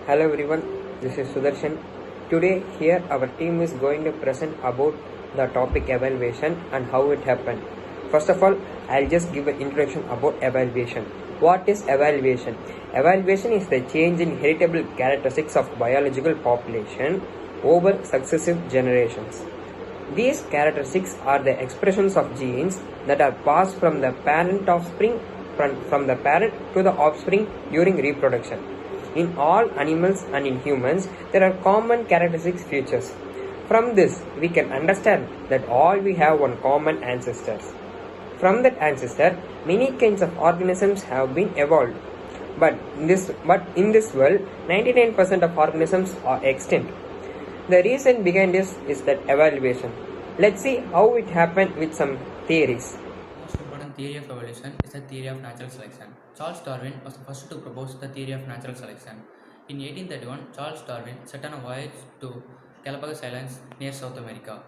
Hello everyone, this is Sudarshan. Today here our team is going to present about the topic evaluation and how it happened. First of all, I'll just give an introduction about evaluation. What is evaluation? Evaluation is the change in heritable characteristics of biological population over successive generations. These characteristics are the expressions of genes that are passed from the parent to the offspring during reproduction. In all animals and in humans, there are common characteristic features. From this, we can understand that all we have one common ancestors. From that ancestor, many kinds of organisms have been evolved. But in this world, 99% of organisms are extinct. The reason behind this is that evaluation. Let's see how it happened with some theories. The most important theory of evolution is the theory of natural selection. Charles Darwin was the first to propose the theory of natural selection. In 1831, Charles Darwin set on a voyage to Galapagos Islands near South America.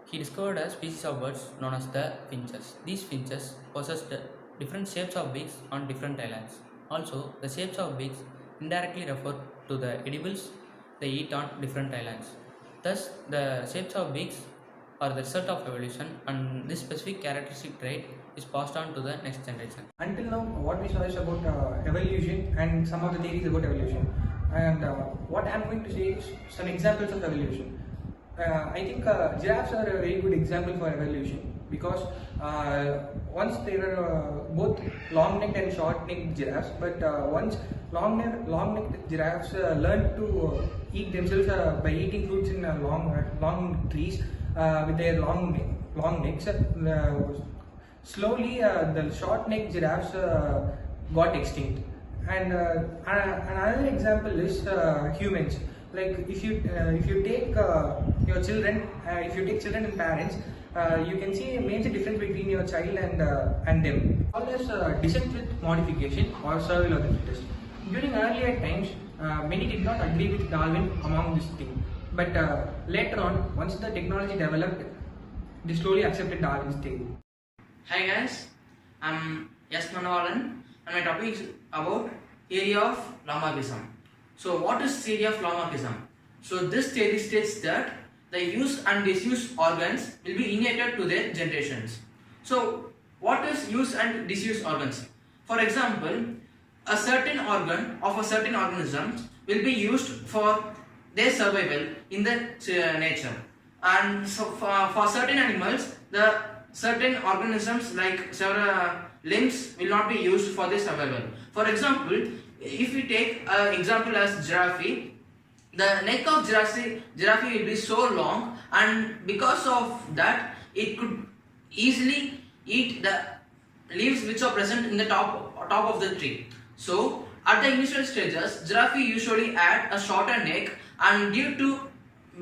He discovered a species of birds known as the finches. These finches possessed different shapes of beaks on different islands. Also, the shapes of beaks indirectly refer to the edibles they eat on different islands. Thus, the shapes of beaks are the result of evolution, and this specific characteristic trait is passed on to the next generation. Until now, what we saw is about evolution and some of the theories about evolution. And what I am going to say is some examples of evolution. I think giraffes are a very good example for evolution because once they were both long-necked and short-necked giraffes, but once long-necked giraffes learned to eat themselves by eating fruits in long trees with their long necks. Slowly, the short-necked giraffes got extinct. And another example is humans. Like if you take your children, if you take children and parents, you can see a major difference between your child and them. All this descent with modification or survival of the fittest. During earlier times, many did not agree with Darwin among this thing. But later on, once the technology developed, they slowly accepted Darwin's theory. Hi guys, I'm S. Manavalan and my topic is about theory of Lamarckism. So what is theory of Lamarckism? So this theory states that the use and disuse organs will be inherited to their generations. So what is use and disuse organs? For example, a certain organ of a certain organism will be used for their survival in the nature, and so for certain animals, the certain organisms like several limbs will not be used for their survival. For example, if we take an example as giraffe, the neck of giraffe will be so long, and because of that, it could easily eat the leaves which are present in the top of the tree. So at the initial stages, giraffe usually had a shorter neck, and due to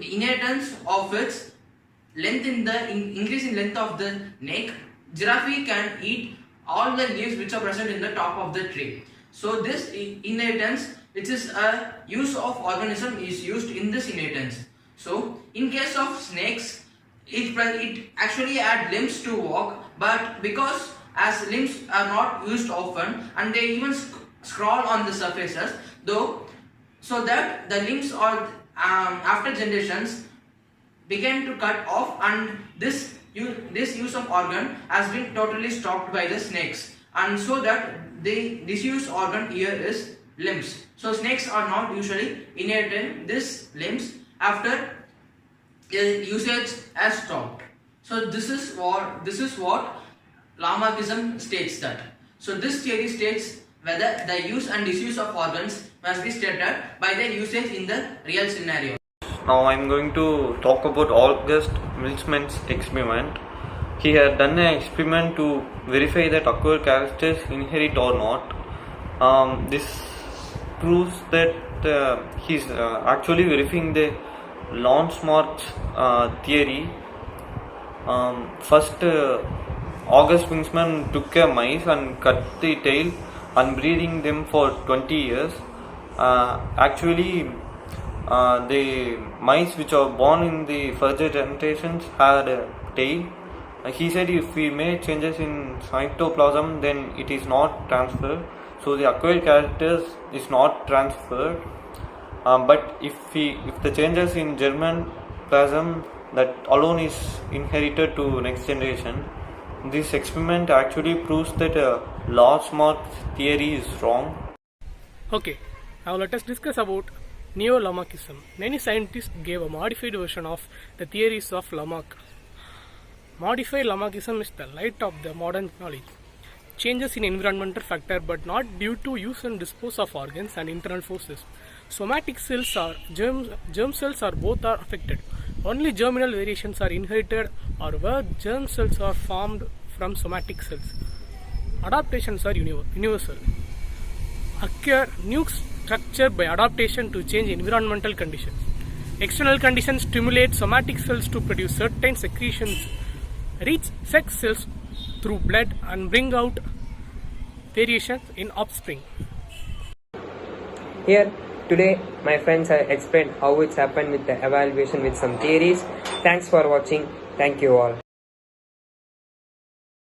inheritance of its length increase in length of the neck, giraffe can eat all the leaves which are present in the top of the tree. So this inheritance, which is a use of organism, is used in this inheritance. So in case of snakes, it actually had limbs to walk, but because as limbs are not used often and they even scrawl on the surfaces, though, so that the limbs are after generations began to cut off, and this use of organ has been totally stopped by the snakes, and so that the disuse organ here is limbs. So snakes are not usually inheriting these limbs after the usage has stopped. So this is what Lamarckism states that. So this theory states whether the use and disuse of organs must be stated by their usage in the real scenario. Now I am going to talk about August Milchmann's experiment. He had done an experiment to verify that acquired characters inherit or not. This proves that he is actually verifying the Lamarck's theory. First, August Milchmann took a mice and cut the tail, unbreathing them for 20 years. The mice which are born in the further generations had a tail. He said if we make changes in cytoplasm, then it is not transferred. So the acquired characters is not transferred. But if the changes in germ plasm that alone is inherited to next generation, this experiment actually proves that a large mark theory is wrong. Okay, now let us discuss about neo-Lamarckism. Many scientists gave a modified version of the theories of Lamarck. Modified Lamarckism is the light of the modern knowledge. Changes in environmental factor but not due to use and dispose of organs and internal forces. Somatic cells or germ cells are both are affected. Only germinal variations are inherited or where germ cells are formed from somatic cells. Adaptations are universal. Acquire new structure by adaptation to change environmental conditions. External conditions stimulate somatic cells to produce certain secretions, reach sex cells through blood and bring out variations in offspring. Here, today, my friends have explained how it's happened with the evaluation with some theories. Thanks for watching. Thank you all.